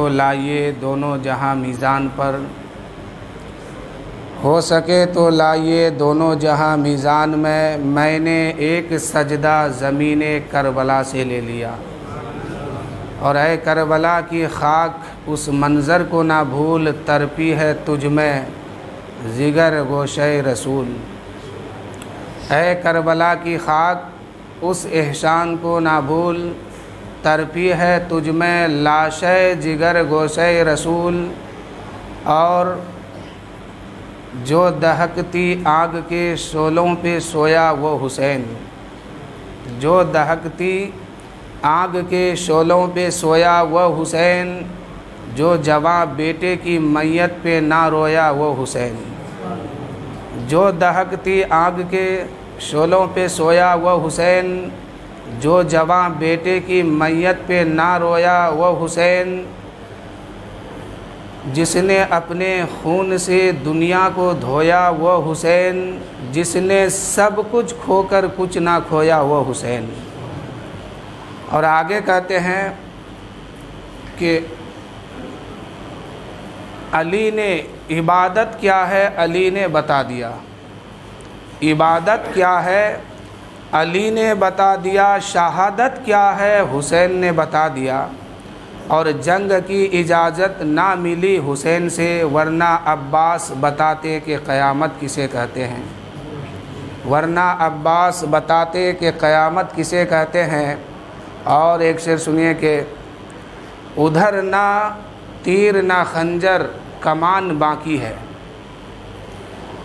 تو لائیے دونوں جہاں میزان پر، ہو سکے تو لائیے دونوں جہاں میزان میں نے ایک سجدہ زمین کربلا سے لے لیا۔ اور اے کربلا کی خاک اس منظر کو نہ بھول، ترپی ہے تجھ میں جگر گوشہ رسول۔ اے کربلا کی خاک اس احسان کو نہ بھول، ترپی ہے تجھ میں لاشِ جگر گوشہ رسول۔ اور جو دہکتی آگ کے شعلوں پہ سویا وہ حسین، جو دہکتی آگ کے شعلوں پہ سویا وہ حسین، جو جواں بیٹے کی میت پہ نہ رویا وہ حسین۔ جو دہکتی آگ کے شعلوں پہ سویا وہ حسین، جو جواں بیٹے کی میت پہ نہ رویا وہ حسین۔ جس نے اپنے خون سے دنیا کو دھویا وہ حسین، جس نے سب کچھ کھو کر کچھ نہ کھویا وہ حسین۔ اور آگے کہتے ہیں کہ علی نے عبادت کیا ہے علی نے بتا دیا، عبادت کیا ہے علی نے بتا دیا، شہادت کیا ہے حسین نے بتا دیا۔ اور جنگ کی اجازت نہ ملی حسین سے، ورنہ عباس بتاتے کہ قیامت کسے کہتے ہیں، ورنہ عباس بتاتے کہ قیامت کسے کہتے ہیں۔ اور ایک شعر سنیے کہ ادھر نہ تیر نہ خنجر کمان باقی ہے،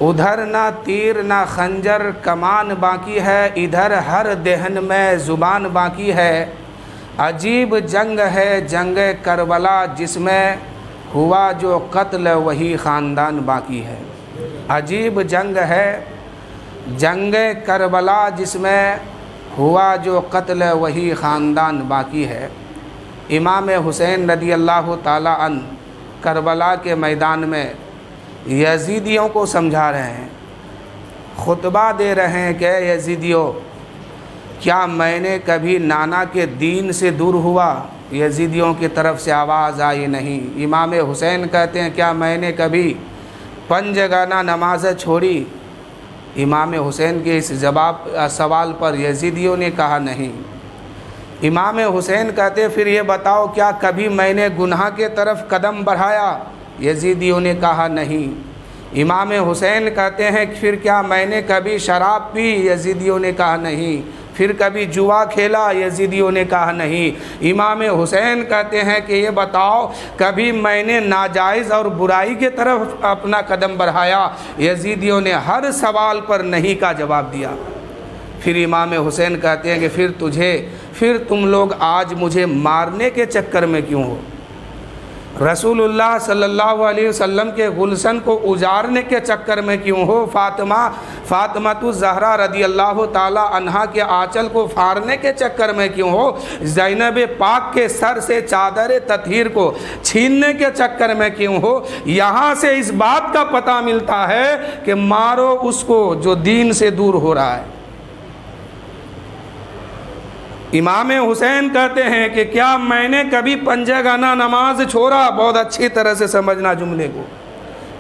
ادھر نہ تیر نہ خنجر کمان باقی ہے، ادھر ہر دہن میں زبان باقی ہے۔ عجیب جنگ ہے جنگ کربلا، جس میں ہوا جو قتل وہی خاندان باقی ہے۔ عجیب جنگ ہے جنگ کربلا، جس میں ہوا جو قتل وہی خاندان باقی ہے۔ امام حسین رضی اللہ تعالی عنہ کربلا کے میدان میں یزیدیوں کو سمجھا رہے ہیں، خطبہ دے رہے ہیں کہ یزیدیوں، کیا میں نے کبھی نانا کے دین سے دور ہوا؟ یزیدیوں کی طرف سے آواز آئی نہیں۔ امام حسین کہتے ہیں کیا میں نے کبھی پنجگانہ نمازیں چھوڑی؟ امام حسین کے اس سوال پر یزیدیوں نے کہا نہیں۔ امام حسین کہتے پھر یہ بتاؤ کیا کبھی میں نے گناہ کے طرف قدم بڑھایا؟ یزیدیوں نے کہا نہیں۔ امام حسین کہتے ہیں پھر کیا میں نے کبھی شراب پی؟ یزیدیوں نے کہا نہیں۔ پھر کبھی جوا کھیلا؟ یزیدیوں نے کہا نہیں۔ امام حسین کہتے ہیں کہ یہ بتاؤ کبھی میں نے ناجائز اور برائی کے طرف اپنا قدم بڑھایا؟ یزیدیوں نے ہر سوال پر نہیں کا جواب دیا۔ پھر امام حسین کہتے ہیں کہ پھر تم لوگ آج مجھے مارنے کے چکر میں کیوں ہو؟ رسول اللہ صلی اللہ علیہ وسلم کے گلشن کو اجارنے کے چکر میں کیوں ہو؟ فاطمۃ الزہرا رضی اللہ تعالی عنہا کے آنچل کو پھاڑنے کے چکر میں کیوں ہو؟ زینب پاک کے سر سے چادر تطہیر کو چھیننے کے چکر میں کیوں ہو؟ یہاں سے اس بات کا پتہ ملتا ہے کہ مارو اس کو جو دین سے دور ہو رہا ہے۔ امام حسین کہتے ہیں کہ کیا میں نے کبھی پنجگانہ نماز چھوڑا؟ بہت اچھی طرح سے سمجھنا جملے کو۔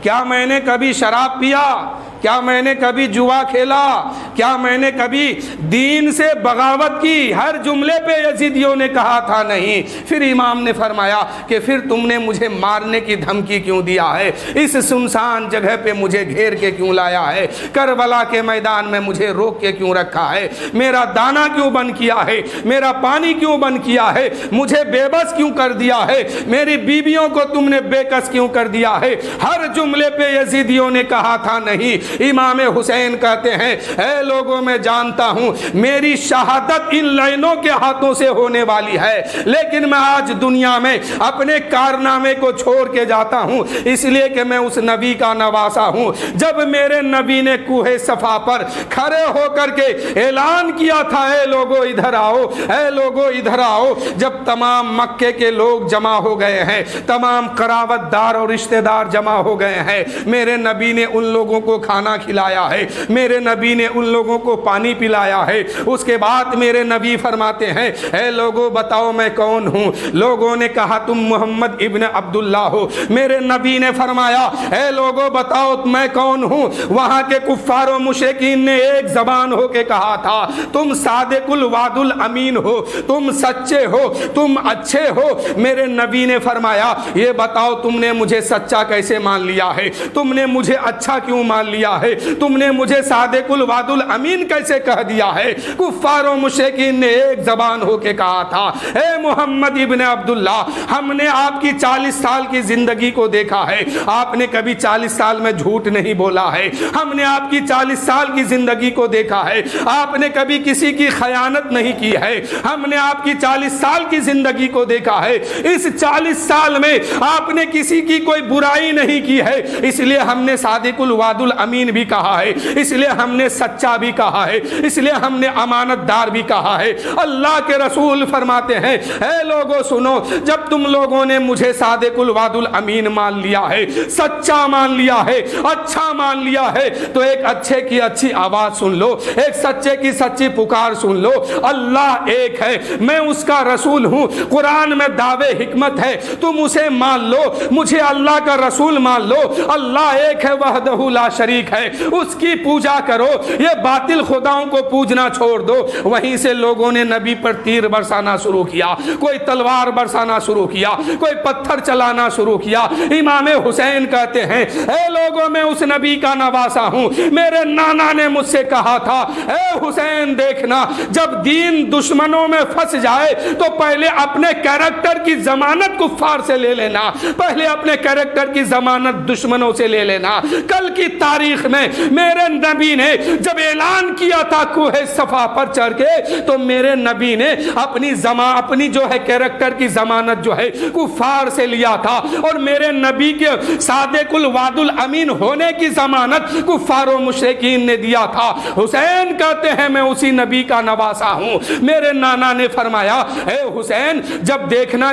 کیا میں نے کبھی شراب پیا؟ کیا میں نے کبھی جوا کھیلا؟ کیا میں نے کبھی دین سے بغاوت کی؟ ہر جملے پہ یزیدیوں نے کہا تھا نہیں۔ پھر امام نے فرمایا کہ پھر تم نے مجھے مارنے کی دھمکی کیوں دیا ہے؟ اس سنسان جگہ پہ مجھے گھیر کے کیوں لایا ہے؟ کربلا کے میدان میں مجھے روک کے کیوں رکھا ہے؟ میرا دانا کیوں بند کیا ہے؟ میرا پانی کیوں بند کیا ہے؟ مجھے بے بس کیوں کر دیا ہے؟ میری بیویوں کو تم نے بے کس کیوں کر دیا ہے؟ ہر جملے پہ یزیدیوں نے کہا تھا نہیں۔ امام حسین کہتے ہیں اے لوگوں میں جانتا ہوں میری شہادت ان لائنوں کے ہاتھوں سے ہونے والی ہے، لیکن میں آج دنیا میں اپنے کارنامے کو چھوڑ کے جاتا ہوں اس لیے کہ میں اس نبی کا نواسا ہوں۔ جب میرے نبی نے کوہ صفا پر کھڑے ہو کر کے اعلان کیا تھا اے لوگوں ادھر آؤ، اے لوگوں ادھر آؤ، جب تمام مکے کے لوگ جمع ہو گئے ہیں، تمام قرابت دار اور رشتہ دار جمع ہو گئے ہیں، میرے نبی نے ان لوگوں کو کھانے کھانا کھلایا ہے، میرے نبی نے ان لوگوں کو پانی پلایا ہے۔ اس کے بعد میرے نبی فرماتے ہیں اے لوگوں بتاؤ میں کون ہوں؟ لوگوں نے کہا تم محمد ابن عبداللہ ہو۔ میرے نبی نے فرمایا اے لوگوں بتاؤ میں کون ہوں؟ وہاں کے کفار و مشرکین نے ایک زبان ہو کے کہا تھا تم صادق الوعد الامین ہو، تم سچے ہو، تم اچھے ہو۔ میرے نبی نے فرمایا یہ بتاؤ تم نے مجھے سچا کیسے مان لیا ہے؟ تم نے مجھے اچھا کیوں مان لیا ہے؟ تم نے مجھے صادق الوعد الامین کیسے کہہ دیا ہے؟ کفار و مشرکین نے ایک زبان ہو کے کہا تھا اے محمد ابن عبداللہ ہم نے آپ کی 40 سال کی زندگی کو دیکھا ہے، آپ نے کبھی 40 سال میں جھوٹ نہیں بولا ہے۔ ہم نے آپ کی 40 سال کی زندگی کو دیکھا ہے، آپ نے کبھی کسی کی خیانت نہیں کی ہے۔ ہم نے آپ کی 40 سال کی زندگی کو دیکھا ہے، اس 40 سال میں آپ نے کسی کی کوئی برائی نہیں کی ہے، اس لیے ہم نے صادق الوعد الامین بھی کہا ہے، اس لیے ہم نے سچا بھی کہا ہے، اس لیے ہم نے امانت دار بھی کہا ہے۔ اللہ کے رسول فرماتے ہیں اے لوگوں سنو، جب تم لوگوں نے مجھے صادق الوعد الامین مان لیا ہے، سچا مان لیا ہے، اچھا مان لیا ہے، تو ایک اچھے کی اچھی آواز سن لو، ایک سچے کی سچی پکار سن لو، اللہ ایک ہے، میں اس کا رسول ہوں، قرآن میں دعوے حکمت ہے، تم اسے مان لو، مجھے اللہ کا رسول مان لو، اللہ ایک ہے وحدہ لا شریک ہے، اس کی پوجا کرو، یہ باطل خداؤں کو پوجنا چھوڑ دو۔ وہیں سے لوگوں نے نبی پر تیر برسانا شروع کیا، کوئی تلوار برسانا شروع کیا، کوئی پتھر چلانا شروع کیا۔ امام حسین کہتے ہیں اے لوگوں میں اس نبی کا نواسا ہوں، میرے نانا نے مجھ سے کہا تھا اے حسین دیکھنا جب دین دشمنوں میں پھنس جائے تو پہلے اپنے کیریکٹر کی ضمانت کفار سے لے لینا، پہلے اپنے کیریکٹر کی ضمانت دشمنوں سے لے لینا۔ کل کی تاریخ میں میرے نبی نے جب اعلان کیا تھا کوہ صفا پر چڑھ کے، تو میرے نبی نے اپنی جو ہے کیریکٹر کی ضمانت جو ہے کفار سے لیا تھا، اور میرے نبی کے صادق الوعد الامین ہونے کی ضمانت کفار و مشرکین نے دیا تھا۔ حسین کہتے ہیں میں اسی نبی کا نواسا ہوں۔ میرے نانا نے فرمایا اے حسین جب دیکھنا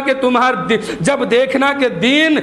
کہ دین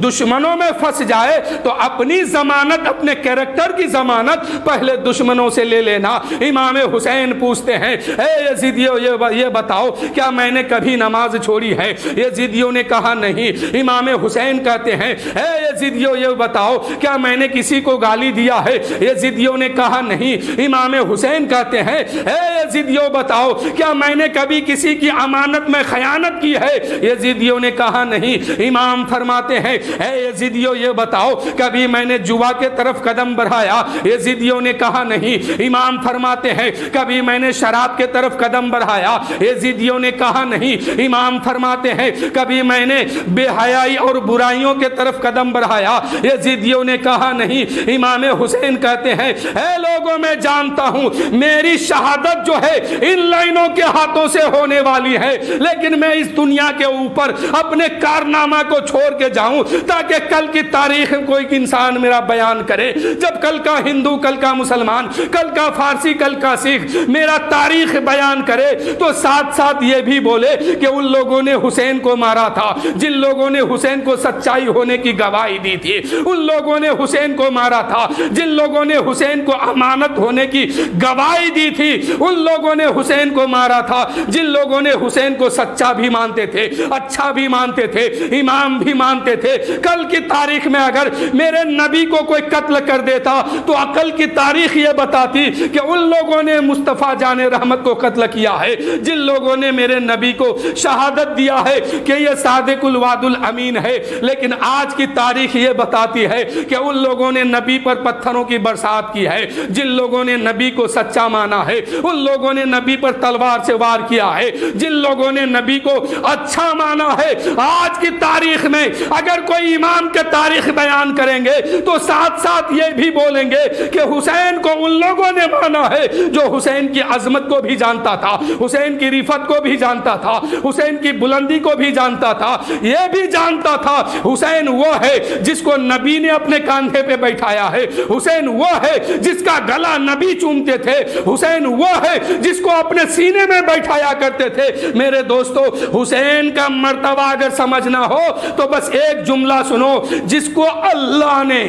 دشمنوں میں پھنس جائے تو اپنی ضمانت، اپنے کیریکٹر کی ضمانت پہلے دشمنوں سے لے لینا۔ امام حسین پوچھتے ہیں اے یزیدیو یہ بتاؤ کیا میں نے کبھی نماز چھوڑی ہے؟ یزیدیوں نے کہا نہیں۔ امام حسین کہتے ہیں اے یزیدیو یہ بتاؤ کیا میں نے کسی کو گالی دیا ہے؟ یزیدیوں نے کہا نہیں۔ امام حسین کہتے ہیں اے یزیدیو بتاؤ کیا میں نے کبھی کسی کی امانت میں خیانت کی ہے؟ یزیدیوں نے کہا نہیں۔ امام فرماتے ہیں اے یزیدیو یہ بتاؤ کبھی میں نے جوا کے طرف قدم بڑھایا؟ یزیدیوں نے کہا نہیں۔ امام فرماتے ہیں کبھی میں نے شراب کے طرف قدم بڑھایا؟ یزیدیوں نے کہا نہیں۔ امام فرماتے ہیں کبھی میں نے بے حیائی اور برائیوں کے طرف قدم بڑھایا؟ یزیدیوں نے کہا نہیں۔ امام حسین کہتے ہیں اے لوگوں میں جانتا ہوں میری شہادت جو ہے ان لائنوں کے ہاتھوں سے ہونے والی ہے، لیکن میں اس دنیا کے اوپر اپنے کارنامہ کو چھوڑ کے جاؤں تاکہ کل کی تاریخ کوئی انسان میرا بیان کرے۔ جب کل کا ہندو، کل کا مسلمان، کل کا فارسی، کل کا سکھ میرا تاریخ بیان کرے تو ساتھ ساتھ یہ بھی بولے کہ ان لوگوں نے حسین کو مارا تھا، جن لوگوں نے حسین کو سچائی ہونے کی گواہی دی تھی، ان لوگوں نے حسین کو مارا تھا، جن لوگوں نے حسین کو امانت ہونے کی گواہی دی تھی، ان لوگوں نے حسین کو مارا تھا، جن لوگوں نے حسین کو سچا بھی مانتے تھے، اچھا بھی مانتے تھے، امام بھی مانتے تھے۔ کل کی تاریخ میں اگر میرے نبی کو کوئی قتل کر دیتا تو عقل کی تاریخ یہ بتاتی کہ ان لوگوں نے مصطفیٰ جان رحمت کو قتل کیا ہے، جن لوگوں نے میرے نبی کو شہادت دیا ہے کہ یہ صادق الوعد الامین ہے، لیکن آج کی تاریخ یہ بتاتی ہے کہ ان لوگوں نے نبی پر پتھروں کی برسات کی ہے، جن لوگوں نے نبی کو سچا مانا ہے، ان لوگوں نے نبی پر تلوار سے وار کیا ہے، جن لوگوں نے نبی کو اچھا مانا ہے۔ آج کی تاریخ میں اگر کوئی امام کے تاریخ بیان کریں گے تو ساتھ ساتھ یہ بھی بولیں گے کہ حسین کو ان لوگوں نے مانا ہے جو حسین کی عظمت کو بھی جانتا تھا، حسین کی رفت کو بھی جانتا تھا، حسین کی بلندی کو بھی جانتا تھا، یہ بھی جانتا تھا حسین وہ ہے جس کو نبی نے اپنے کاندھے پہ بیٹھایا ہے، حسین وہ ہے جس کا گلا نبی چومتے تھے، حسین وہ ہے جس کو اپنے سینے میں بیٹھایا کرتے تھے۔ میرے دوستو حسین کا مرتبہ اگر سمجھنا ہو تو بس ایک جملہ سنو، جس کو اللہ نے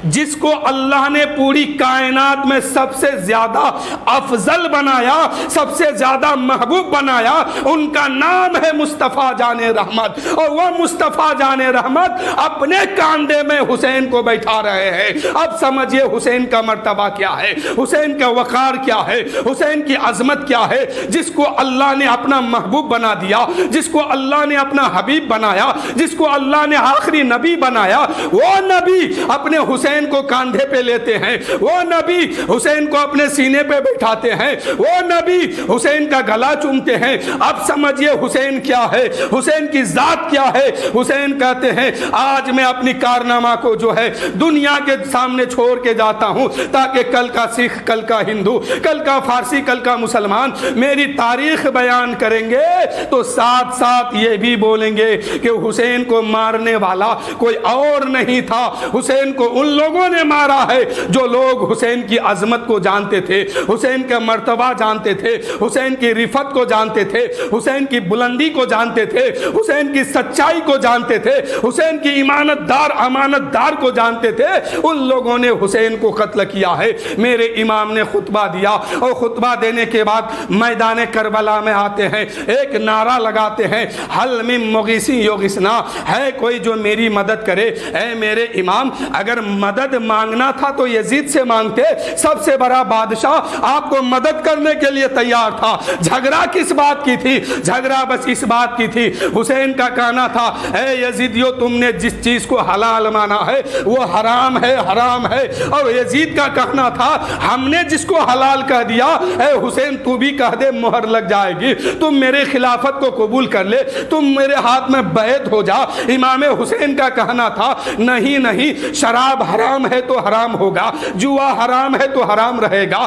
جس کو اللہ نے پوری کائنات میں سب سے زیادہ افضل بنایا، سب سے زیادہ محبوب بنایا، ان کا نام ہے مصطفیٰ جان رحمت، اور وہ مصطفیٰ جان رحمت اپنے کاندھے میں حسین کو بیٹھا رہے ہیں۔ اب سمجھئے حسین کا مرتبہ کیا ہے، حسین کا وقار کیا ہے، حسین کی عظمت کیا ہے، جس کو اللہ نے اپنا محبوب بنا دیا، جس کو اللہ نے اپنا حبیب بنایا، جس کو اللہ نے آخری نبی بنایا، وہ نبی اپنے حسین کو کاندھے پہ لیتے ہیں، وہ نبی حسین کو اپنے سینے پہ بٹھاتے ہیں، وہ نبی حسین کا گلا چومتے ہیں۔ اب سمجھئے حسین کیا ہے، حسین کی ذات کیا ہے۔ حسین کہتے ہیں آج میں اپنی کارنامہ کو جو ہے دنیا کے سامنے چھوڑ کے جاتا ہوں، تاکہ کل کا سکھ، کل کا ہندو، کل کا فارسی، کل کا مسلمان میری تاریخ بیان کریں گے تو ساتھ ساتھ یہ بھی بولیں گے کہ حسین کو مارنے والا کوئی اور نہیں تھا، حسین کو ان لوگوں نے مارا ہے جو لوگ حسین کی عظمت کو جانتے تھے، حسین کا مرتبہ جانتے تھے، حسین کی رفت کو جانتے تھے، حسین کی بلندی کو جانتے تھے، حسین کی سچائی کو جانتے تھے، حسین کی امانت دار کو جانتے تھے۔ ان لوگوں نے حسین کو قتل کیا ہے۔ میرے امام نے خطبہ دیا اور خطبہ دینے کے بعد میدان کربلا میں آتے ہیں، ایک نعرہ لگاتے ہیں، حل من مغیث یغثنا، ہے کوئی جو میری مدد کرے۔ اے میرے امام، اگر مدد مانگنا تھا تو یزید سے مانگتے، سب سے بڑا بادشاہ آپ کو مدد کرنے کے لیے تیار تھا۔ جھگڑا کس بات کی تھی؟ جھگڑا بس اس بات کی تھی، حسین کا کہنا تھا اے یزیدیو، تم نے جس چیز کو حلال مانا ہے وہ حرام ہے، حرام ہے، اور یزید کا کہنا تھا ہم نے جس کو حلال کہہ دیا، اے حسین تو بھی کہہ دے، مہر لگ جائے گی، تم میرے خلافت کو قبول کر لے، تم میرے ہاتھ میں بیعت ہو جا۔ امام حسین کا کہنا تھا نہیں نہیں، شراب حرام ہے تو حرام ہوگا، جوا حرام ہے تو حرام رہے گا،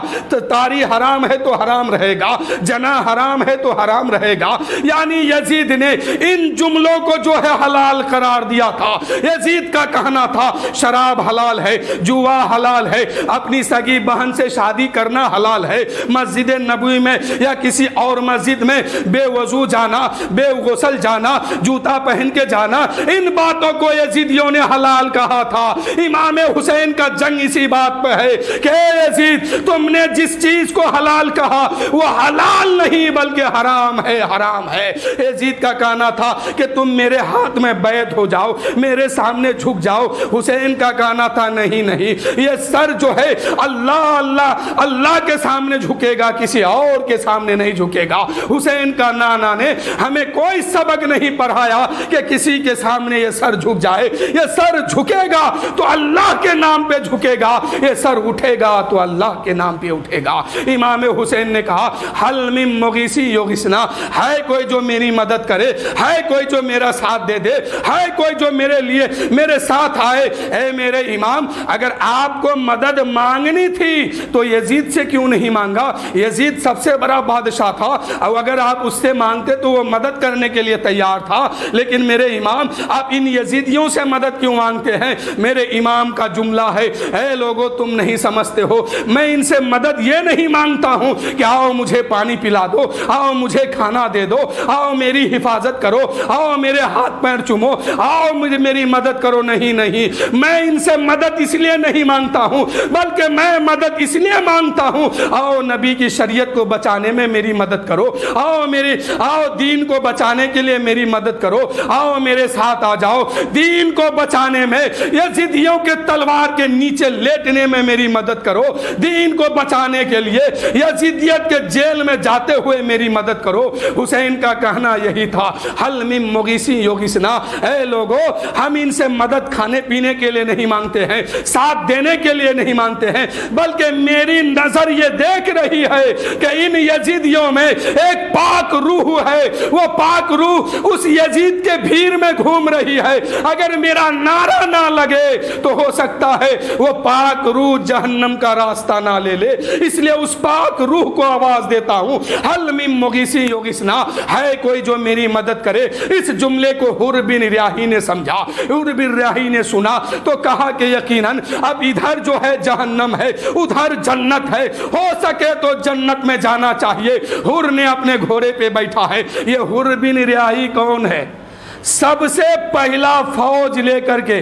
تاری حرام ہے تو حرام رہے گا، جنا حرام ہے تو حرام رہے گا۔ یعنی یزید نے ان جملوں کو جو ہے حلال قرار دیا تھا۔ یزید کا کہنا تھا شراب حلال ہے، جوا حلال ہے، اپنی سگی بہن سے شادی کرنا حلال ہے، مسجد نبوی میں یا کسی اور مسجد میں بے وضو جانا، بے غسل جانا، جوتا پہن کے جانا، ان باتوں کو یزیدیوں نے حلال کہا تھا۔ امام حسین کا جنگ اسی بات پہ ہے کہ یزید، تم نے جس چیز کو حلال کہا وہ حلال نہیں بلکہ حرام ہے، حرام ہے۔ یزید کا کہنا تھا کہ تم میرے ہاتھ میں بیعت ہو جاؤ، میرے سامنے جھک جاؤ۔ حسین کا کہنا تھا نہیں نہیں، یہ سر جو ہے اللہ کے سامنے جھکے گا، کسی اور کے سامنے نہیں جھکے گا۔ حسین کا نانا نے ہمیں کوئی سبق نہیں پڑھایا کہ کسی کے سامنے یہ سر جھک جائے، یہ سر جھکے گا تو اللہ کے نام پہ جھکے گا، یہ سر اٹھے گا تو اللہ کے نام پہ اٹھے گا۔ امام حسین نے کہا حل من مغیث یغثنا، ہے کوئی جو میری مدد کرے، ہے کوئی جو میرا ساتھ دے دے، ہے کوئی جو میرے لیے میرے ساتھ آئے۔ اے میرے امام، اگر آپ کو مدد مانگنی تھی تو یزید سے کیوں نہیں مانگا؟ یزید سب سے بڑا بادشاہ تھا، اور اگر آپ اس سے مانگتے تو وہ مدد کرنے کے لیے تیار تھا، لیکن میرے امام آپ ان یزیدیوں سے مدد کیوں مانگتے ہیں؟ میرے امام کا جملہ ہے اے لوگو تم نہیں سمجھتے ہو، میں ان سے مدد یہ نہیں مانگتا ہوں کہ آؤ مجھے پانی پلا دو، آؤ مجھے کھانا دے دو، آؤ میری حفاظت کرو، آؤ میرے ہاتھ پیر چومو، آؤ مجھے میری مدد کرو۔ نہیں نہیں، میں ان سے مدد اس لیے نہیں مانگتا ہوں، بلکہ میں مدد اس لیے مانگتا ہوں آؤ نبی کی شریعت کو بچانے میں میری مدد کرو، آؤ دین کو بچانے کے لیے میری مدد کرو، آؤ میرے ساتھ آ جاؤ، دین کو بچانے میں یزیدیوں کے تلوار کے نیچے لیٹنے میں میری مدد کرو، دین کو بچانے کے لیے یزیدیت کے جیل میں جاتے ہوئے میری مدد کرو۔ حسین کا کہنا یہی تھا حل من مغیث یغثنا، اے لوگو ہم ان سے مدد کھانے پینے کے لیے نہیں مانگتے ہیں، ساتھ دینے کے لیے نہیں مانگتے ہیں، بلکہ میری نظر یہ دیکھ رہی ہے کہ ان یزیدیوں میں ایک پاک روح ہے، وہ پاک روح اس یزید کے بھیڑ میں گھوم رہی ہے، اگر میرا نعرہ نہ لگے تو ہو سکتا ہے وہ پاک روح جہنم کا راستہ نہ لے لے، اس لیے اس پاک روح کو آواز دیتا ہوں حل من مغیث یغثنا، ہے کوئی جو میری مدد کرے۔ اس جملے کو حر بن ریاحی نے سمجھا، حر بن ریاحی نے سنا تو کہا کہ یقیناً اب ادھر جو ہے جہنم ہے، ادھر جنت ہے، ہو سکے تو جنت میں جانا چاہیے۔ حر نے اپنے گھوڑے پہ بیٹھا ہے۔ یہ حر بن ریاحی کون ہے؟ سب سے پہلا فوج لے کر کے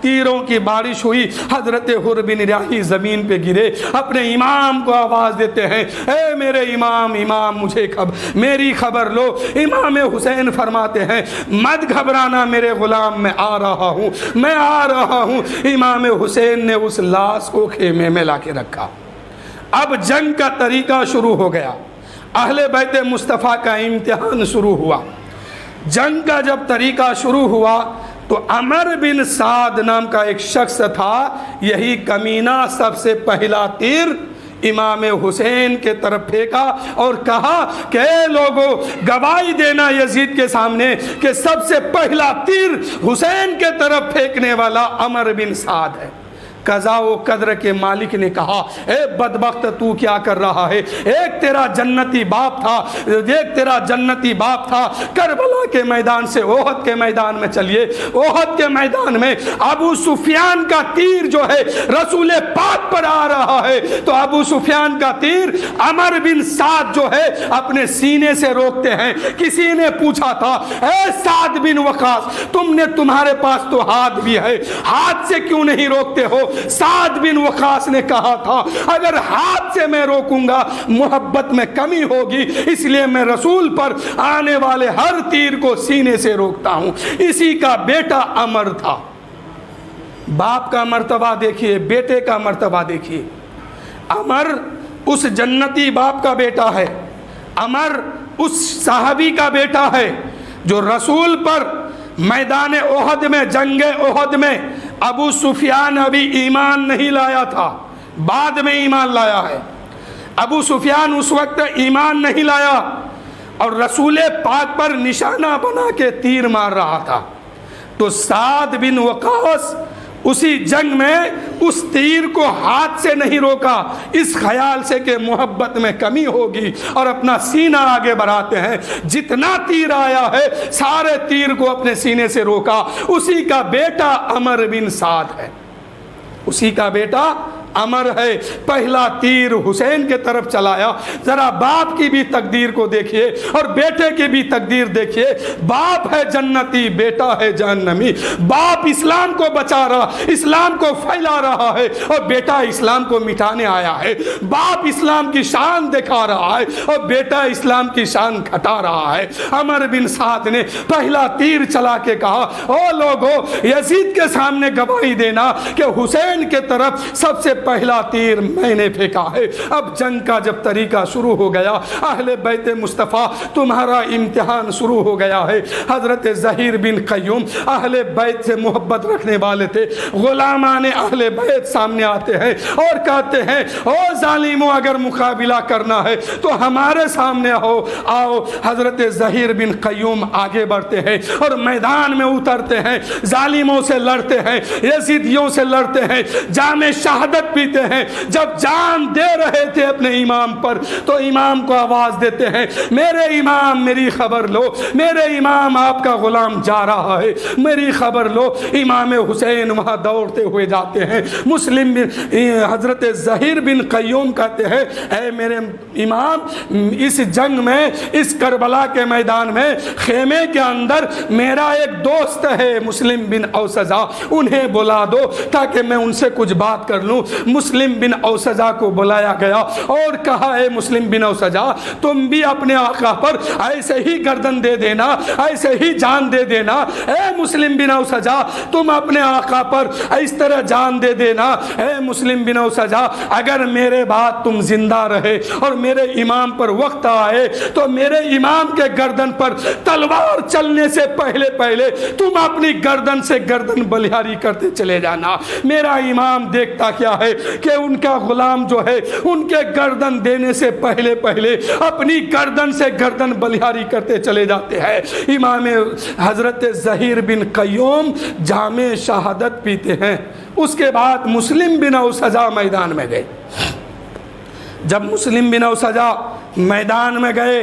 تیروں کی بارش ہوئی، حضرت حر بن ریاحی زمین پہ گرے، اپنے امام کو آواز دیتے ہیں، اے میرے امام، امام مجھے میری خبر لو۔ امام حسین فرماتے ہیں مت گھبرانا میرے غلام، میں آ رہا ہوں، میں آ رہا ہوں۔ امام حسین نے اس لاش کو خیمے میں لا کے رکھا۔ اب جنگ کا طریقہ شروع ہو گیا، اہل بیت مصطفیٰ کا امتحان شروع ہوا۔ جنگ کا جب طریقہ شروع ہوا تو عمر بن سعد نام کا ایک شخص تھا، یہی کمینہ سب سے پہلا تیر امام حسین کے طرف پھینکا اور کہا کہ اے لوگوں، گواہی دینا یزید کے سامنے کہ سب سے پہلا تیر حسین کے طرف پھینکنے والا عمر بن سعد ہے۔ قضا و قدر کے مالک نے کہا اے بدبخت تو کیا کر رہا ہے؟ ایک تیرا جنتی باپ تھا، ایک تیرا جنتی باپ تھا، کربلا کے میدان سے احد کے میدان میں چلیے۔ احد کے میدان میں ابو سفیان کا تیر جو ہے رسول پاک پر آ رہا ہے، تو ابو سفیان کا تیر عمر بن سعد جو ہے اپنے سینے سے روکتے ہیں۔ کسی نے پوچھا تھا اے سعد بن وقاص، تمہارے پاس تو ہاتھ بھی ہے، ہاتھ سے کیوں نہیں روکتے ہو؟ سعد بن وقاص نے کہا تھا اگر ہاتھ سے میں روکوں گا محبت میں کمی ہوگی، اس لیے میں رسول پر آنے والے ہر تیر کو سینے سے روکتا ہوں۔ اسی کا بیٹا عمر تھا۔ باپ کا مرتبہ دیکھیے، بیٹے کا مرتبہ دیکھیے۔ عمر اس جنتی باپ کا بیٹا ہے، عمر اس صحابی کا بیٹا ہے جو رسول پر میدان احد میں، جنگ احد میں ابو سفیان ابھی ایمان نہیں لایا تھا، بعد میں ایمان لایا ہے۔ ابو سفیان اس وقت ایمان نہیں لایا اور رسول پاک پر نشانہ بنا کے تیر مار رہا تھا، تو سعد بن وقاص اسی جنگ میں اس تیر کو ہاتھ سے نہیں روکا، اس خیال سے کہ محبت میں کمی ہوگی، اور اپنا سینہ آگے بڑھاتے ہیں، جتنا تیر آیا ہے سارے تیر کو اپنے سینے سے روکا۔ اسی کا بیٹا عمر بن سعد ہے، اسی کا بیٹا عمر ہے۔ پہلا تیر حسین کے طرف چلایا۔ ذرا باپ کی بھی تقدیر کو دیکھیے اور بیٹے کی بھی تقدیر دیکھیے۔ باپ ہے جنتی، بیٹا ہے جہنمی۔ باپ اسلام کو بچا رہا، اسلام کو پھیلا رہا ہے، اور بیٹا اسلام کو مٹانے آیا ہے۔ باپ اسلام کی شان دکھا رہا ہے اور بیٹا اسلام کی شان گھٹا رہا ہے۔ عمر بن سعد نے پہلا تیر چلا کے کہا او لوگو، یزید کے سامنے گواہی دینا کہ حسین کے طرف سب سے پہلا تیر میں نے پھینکا ہے۔ اب جنگ کا جب طریقہ شروع ہو گیا، اہل بیت مصطفیٰ تمہارا امتحان شروع ہو گیا ہے۔ حضرت زہیر بن قیوم اہل بیت سے محبت رکھنے والے تھے، غلامان اہل بیت سامنے آتے ہیں اور کہتے ہیں او ظالموں، اگر مقابلہ کرنا ہے تو ہمارے سامنے آؤ۔ حضرت زہیر بن قیوم آگے بڑھتے ہیں اور میدان میں اترتے ہیں، ظالموں سے لڑتے ہیں، یزیدیوں سے لڑتے ہیں، جام شہادت پیتے ہیں۔ جب جان دے رہے تھے اپنے امام پر تو امام کو آواز دیتے ہیں میرے امام میری خبر لو، میرے امام آپ کا غلام جا رہا ہے، میری خبر لو۔ امام حسین وہاں دوڑتے ہوئے جاتے ہیں۔ مسلم حضرت زہیر بن قیوم کہتے ہیں اے میرے امام، اس جنگ میں، اس کربلا کے میدان میں خیمے کے اندر میرا ایک دوست ہے مسلم بن اوسجا، انہیں بلا دو تاکہ میں ان سے کچھ بات کر لوں۔ مسلم بن اوسجا کو بلایا گیا اور کہا اے مسلم بن اوسجا، تم بھی اپنے آقا پر ایسے ہی گردن دے دینا، ایسے ہی جان دے دینا۔ اے مسلم بن اوسجا، تم اپنے آقا پر اس طرح جان دے دینا۔ اے مسلم بن اوسجا، اگر میرے بعد تم زندہ رہے اور میرے امام پر وقت آئے تو میرے امام کے گردن پر تلوار چلنے سے پہلے پہلے تم اپنی گردن سے گردن بلیاری کرتے چلے جانا۔ میرا امام دیکھتا کیا ہے کہ ان کا غلام جو ہے ان کے گردن دینے سے پہلے پہلے اپنی گردن سے گردن بلیاری کرتے چلے جاتے ہیں۔ امام حضرت زہیر بن قیوم جام شہادت پیتے ہیں۔ اس کے بعد مسلم بن اوسجا میدان میں گئے۔ جب مسلم بن اوسجا میدان میں گئے،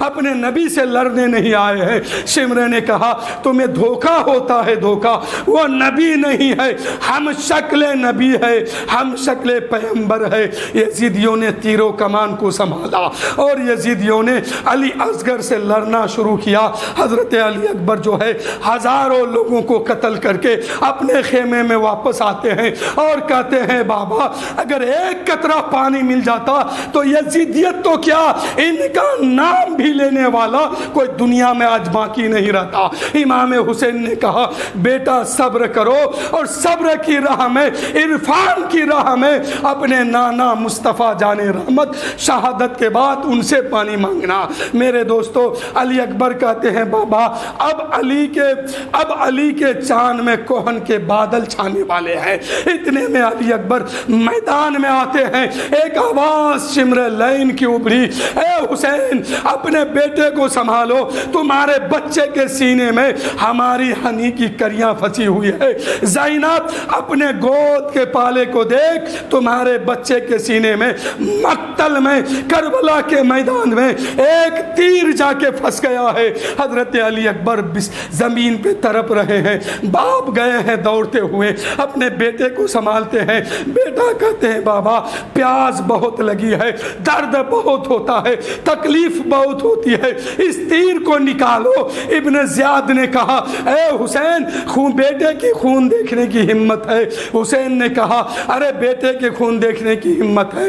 اپنے نبی سے لڑنے نہیں آئے ہیں۔ شمر نے کہا تمہیں دھوکہ ہوتا ہے، دھوکہ، وہ نبی نہیں ہے، ہم شکل نبی ہے، ہم شکل پیغمبر ہے۔ یزیدیوں نے تیر و کمان کو سنبھالا اور یزیدیوں نے علی اصغر سے لڑنا شروع کیا۔ حضرت علی اکبر جو ہے ہزاروں لوگوں کو قتل کر کے اپنے خیمے میں واپس آتے ہیں اور کہتے ہیں بابا اگر ایک قطرہ پانی مل جاتا تو یزیدیت تو کیا ان کا نام بھی لینے والا کوئی دنیا میں آج باقی نہیں رہتا۔ امام حسین نے کہا بیٹا صبر کرو اور صبر کی راہ میں، عرفان کی راہ میں اپنے نانا مصطفیٰ جان رحمت شہادت کے بعد ان سے پانی مانگنا۔ میرے دوستو علی اکبر کہتے ہیں بابا اب علی کے چاند میں کوہن کے بادل چھانے والے ہیں۔ اتنے میں علی اکبر میدان میں آتے ہیں، ایک آواز شمر لین کی ابھری، اے حسین اپنے بیٹے کو سنبھالو، تمہارے بچے کے سینے میں ہماری ہنی کی کریاں پھنسی ہوئی ہے۔ زینب اپنے گود کے پالے کو دیکھ، تمہارے بچے کے سینے میں مقتل میں کربلا کے میدان میں ایک تیر جا کے پھنس گیا ہے۔ حضرت علی اکبر زمین پہ تڑپ رہے ہیں، باپ گئے ہیں دوڑتے ہوئے، اپنے بیٹے کو سنبھالتے ہیں۔ بیٹا کہتے ہیں بابا پیاس بہت لگی ہے، درد بہت ہوتا ہے، تکلیف بہت ہوتی ہے، اس تیر کو نکالو۔ ابن زیاد نے کہا اے حسین بیٹے کی خون دیکھنے کی ہمت ہے۔ حسین نے کہا ارے بیٹے کے خون دیکھنے کی ہمت ہے،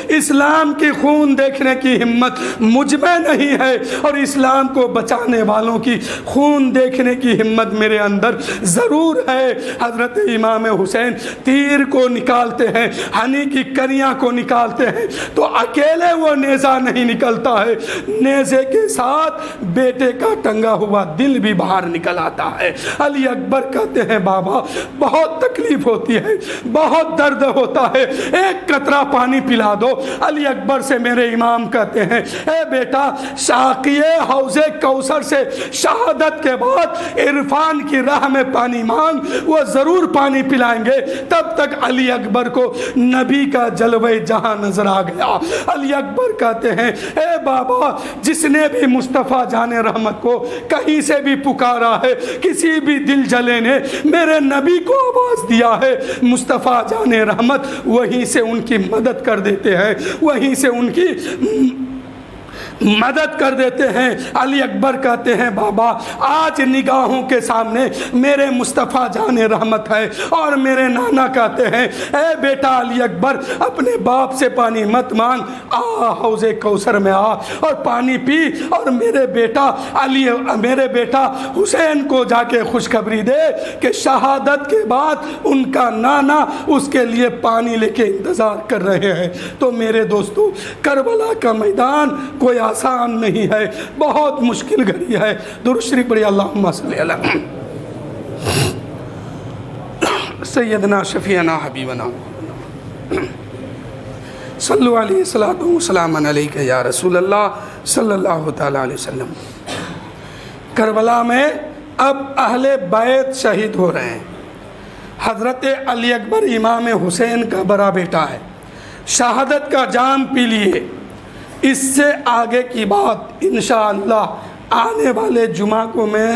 اسلام کی خون دیکھنے کی ہمت مجھ میں نہیں ہے، اور اسلام کو بچانے والوں کی خون دیکھنے کی ہمت میرے اندر ضرور ہے۔ حضرت امام حسین تیر کو نکالتے ہیں، ہنی کی کریاں کو نکالتے ہیں تو اکیلے وہ نیزہ نہیں نکلتا ہے، نیزے کے ساتھ بیٹے کا ٹنگا ہوا دل بھی باہر نکل آتا ہے۔ علی اکبر کہتے ہیں بابا بہت تکلیف ہوتی ہے، بہت درد ہوتا ہے، ایک قطرہ پانی پلا دو۔ علی اکبر سے میرے امام کہتے ہیں اے بیٹا ساقیے حوض کوثر سے شہادت کے بعد عرفان کی راہ میں پانی مانگ، وہ ضرور پانی پلائیں گے۔ تب تک علی اکبر کو نبی کا جلوہ جہاں نظر آ گیا۔ علی اکبر کہتے ہیں اے بابا جس نے بھی مصطفیٰ جان رحمت کو کہیں سے بھی پکارا ہے، کسی بھی دل جلے نے میرے نبی کو آواز دیا ہے، مصطفیٰ جان رحمت وہیں سے ان کی مدد کر دیتے ہیں، وہیں سے ان کی مدد کر دیتے ہیں۔ علی اکبر کہتے ہیں بابا آج نگاہوں کے سامنے میرے مصطفیٰ جان رحمت ہے، اور میرے نانا کہتے ہیں اے بیٹا علی اکبر اپنے باپ سے پانی مت مانگ، حوض کوثر میں آ اور پانی پی، اور میرے بیٹا حسین کو جا کے خوشخبری دے کہ شہادت کے بعد ان کا نانا اس کے لیے پانی لے کے انتظار کر رہے ہیں۔ تو میرے دوستو کربلا کا میدان کوئی آسان نہیں ہے، بہت مشکل گھڑی ہے۔ درود شریف پڑھیے اللہم صلی علی سیدنا شفیعنا حبیبنا صلو علیہ الصلاۃ والسلام علیک یا رسول اللہ صلی اللہ تعالی علیہ وسلم۔ کربلا میں اب اہل بیت شہید ہو رہے ہیں۔ حضرت علی اکبر امام حسین کا بڑا بیٹا ہے، شہادت کا جام پی لیے۔ اس سے آگے کی بات انشاءاللہ آنے والے جمعہ کو میں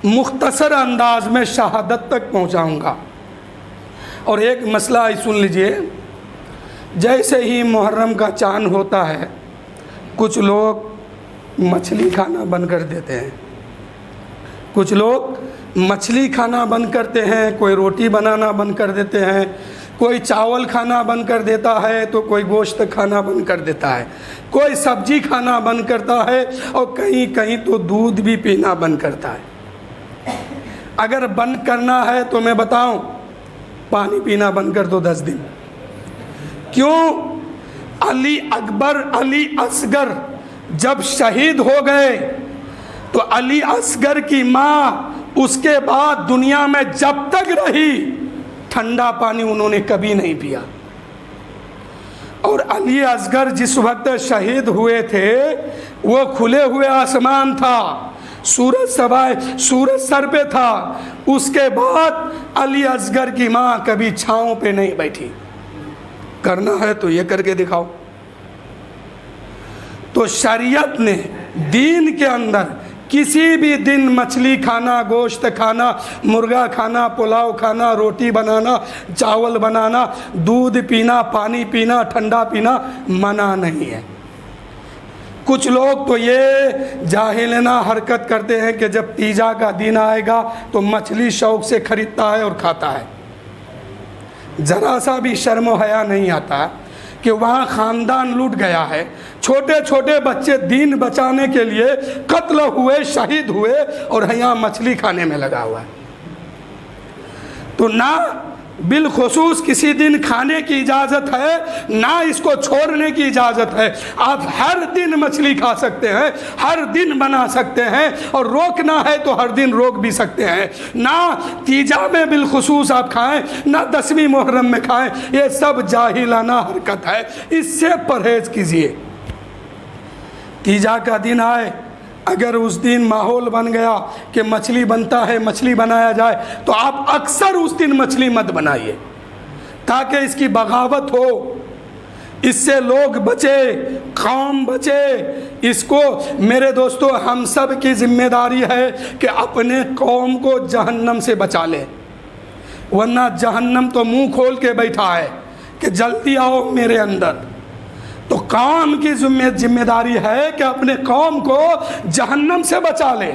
مختصر انداز میں شہادت تک پہنچاؤں گا۔ اور ایک مسئلہ سن لیجئے، جیسے ہی محرم کا چاند ہوتا ہے کچھ لوگ مچھلی کھانا بند کر دیتے ہیں، کچھ لوگ مچھلی کھانا بند کرتے ہیں، کوئی روٹی بنانا بند کر دیتے ہیں، کوئی چاول کھانا بند کر دیتا ہے تو کوئی گوشت کھانا بند کر دیتا ہے، کوئی سبزی کھانا بند کرتا ہے، اور کہیں کہیں تو دودھ بھی پینا بند کرتا ہے۔ اگر بند کرنا ہے تو میں بتاؤں پانی پینا بند کر دو 10 دن۔ کیوں؟ علی اکبر علی اصغر جب شہید ہو گئے تو علی اصغر کی ماں اس کے بعد دنیا میں جب تک رہی ٹھنڈا پانی انہوں نے کبھی نہیں پیا۔ اور علی اصغر جس وقت شہید ہوئے تھے وہ کھلے ہوئے آسمان تھا، سورج سر پہ تھا۔ اس کے بعد علی اصغر کی ماں کبھی چھاؤں پہ نہیں بیٹھی۔ کرنا ہے تو یہ کر کے دکھاؤ۔ تو شریعت نے دین کے اندر کسی بھی دن مچھلی کھانا، گوشت کھانا، مرغا کھانا، پلاؤ کھانا، روٹی بنانا، چاول بنانا، دودھ پینا، پانی پینا، ٹھنڈا پینا منع نہیں ہے۔ کچھ لوگ تو یہ جاہلانہ حرکت کرتے ہیں کہ جب تیجا کا دن آئے گا تو مچھلی شوق سے خریدتا ہے اور کھاتا ہے۔ ذرا سا بھی شرم و حیا نہیں آتا کہ وہاں خاندان لوٹ گیا ہے، چھوٹے چھوٹے بچے دین بچانے کے لیے قتل ہوئے، شہید ہوئے، اور یہاں مچھلی کھانے میں لگا ہوا ہے۔ تو نہ بالخصوص کسی دن کھانے کی اجازت ہے، نہ اس کو چھوڑنے کی اجازت ہے۔ آپ ہر دن مچھلی کھا سکتے ہیں، ہر دن بنا سکتے ہیں، اور روکنا ہے تو ہر دن روک بھی سکتے ہیں۔ نہ تیجا میں بالخصوص آپ کھائیں، نہ 10ویں محرم میں کھائیں، یہ سب جاہلانہ حرکت ہے، اس سے پرہیز کیجیے۔ تیجا کا دن آئے، اگر اس دن ماحول بن گیا کہ مچھلی بنتا ہے، مچھلی بنایا جائے، تو آپ اکثر اس دن مچھلی مت بنائیے تاکہ اس کی بغاوت ہو، اس سے لوگ بچے، قوم بچے۔ اس کو میرے دوستو ہم سب کی ذمہ داری ہے کہ اپنے قوم کو جہنم سے بچا لیں، ورنہ جہنم تو منہ کھول کے بیٹھا ہے کہ جلدی آؤ میرے اندر۔ تو قوم کی ذمہ داری ہے کہ اپنے قوم کو جہنم سے بچا لے۔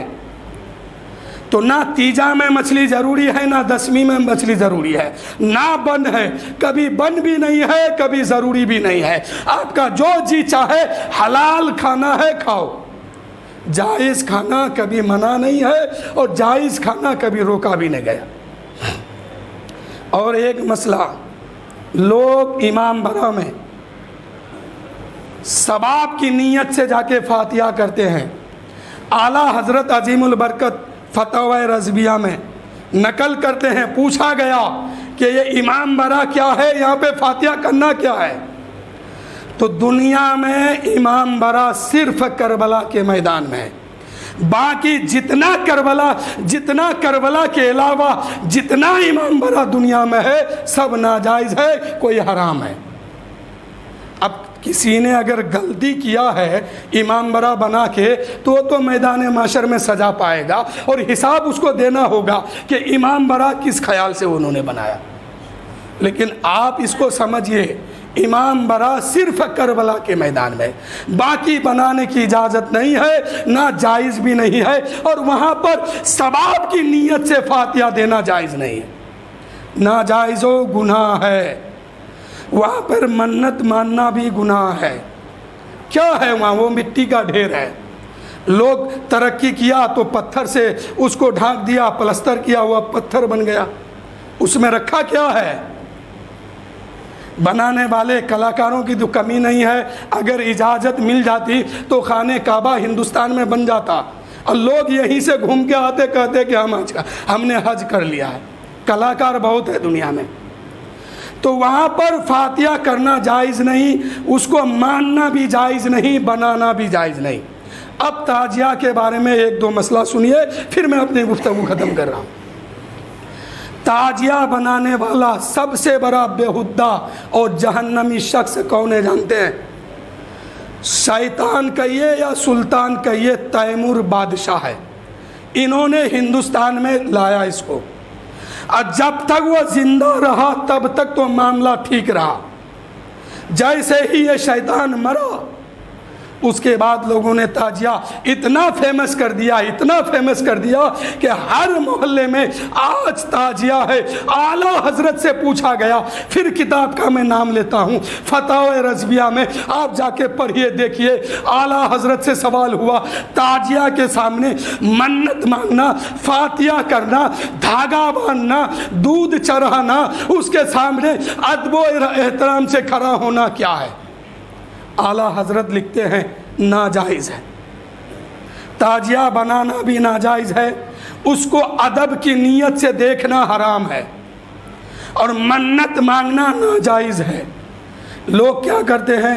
تو نہ تیجا میں مچھلی ضروری ہے، نہ 10ویں میں مچھلی ضروری ہے، نہ بن ہے، کبھی بن بھی نہیں ہے، کبھی ضروری بھی نہیں ہے۔ آپ کا جو جی چاہے حلال کھانا ہے کھاؤ، جائز کھانا کبھی منع نہیں ہے، اور جائز کھانا کبھی روکا بھی نہیں گیا۔ اور ایک مسئلہ، لوگ امام برا میں ثواب کی نیت سے جا کے فاتحہ کرتے ہیں۔ اعلیٰ حضرت عظیم البرکت فتاوی رضویہ میں نقل کرتے ہیں، پوچھا گیا کہ یہ امام برا کیا ہے، یہاں پہ فاتحہ کرنا کیا ہے؟ تو دنیا میں امام برا صرف کربلا کے میدان میں ہے، باقی جتنا کربلا کے علاوہ جتنا امام برا دنیا میں ہے سب ناجائز ہے، کوئی حرام ہے۔ اب کسی نے اگر غلطی کیا ہے امام برا بنا کے تو وہ تو میدان محشر میں سزا پائے گا، اور حساب اس کو دینا ہوگا کہ امام برا کس خیال سے انہوں نے بنایا۔ لیکن آپ اس کو سمجھیے، امام برا صرف کربلا کے میدان میں، باقی بنانے کی اجازت نہیں ہے، نہ جائز بھی نہیں ہے، اور وہاں پر ثواب کی نیت سے فاتحہ دینا جائز نہیں ہے، ناجائز و گناہ ہے۔ وہاں پر منت ماننا بھی گناہ ہے۔ کیا ہے وہاں؟ وہ مٹی کا ڈھیر ہے۔ لوگ ترقی کیا تو پتھر سے اس کو ڈھانک دیا، پلستر کیا ہوا پتھر بن گیا، اس میں رکھا کیا ہے؟ بنانے والے کلاکاروں کی تو کمی نہیں ہے، اگر اجازت مل جاتی تو خانہ کعبہ ہندوستان میں بن جاتا، اور لوگ یہیں سے گھوم کے آتے کہتے کہ ہم نے حج کر لیا ہے۔ کلاکار بہت ہے دنیا میں۔ تو وہاں پر فاتحہ کرنا جائز نہیں، اس کو ماننا بھی جائز نہیں، بنانا بھی جائز نہیں۔ اب تعزیہ کے بارے میں ایک دو مسئلہ سنیے، پھر میں اپنی گفتگو ختم کر رہا ہوں۔ تعزیہ بنانے والا سب سے بڑا بےہودہ اور جہنمی شخص کون ہے جانتے ہیں؟ شیطان کہیے یا سلطان کہیے، تیمور بادشاہ ہے۔ انہوں نے ہندوستان میں لایا اس کو، اور جب تک وہ زندہ رہا تب تک تو معاملہ ٹھیک رہا۔ جیسے ہی یہ شیطان مرا، اس کے بعد لوگوں نے تعزیہ اتنا فیمس کر دیا کہ ہر محلے میں آج تعزیہ ہے۔ اعلیٰ حضرت سے پوچھا گیا، پھر کتاب کا میں نام لیتا ہوں، فتاوی رضویہ میں آپ جا کے پڑھیے دیکھیے، اعلیٰ حضرت سے سوال ہوا، تعزیہ کے سامنے منت مانگنا، فاتحہ کرنا، دھاگا باندھنا، دودھ چڑھانا، اس کے سامنے ادب و احترام سے کھڑا ہونا کیا ہے؟ اعلیٰ حضرت لکھتے ہیں ناجائز ہے۔ تعزیہ بنانا بھی ناجائز ہے، اس کو ادب کی نیت سے دیکھنا حرام ہے، اور منت مانگنا ناجائز ہے۔ لوگ کیا کرتے ہیں؟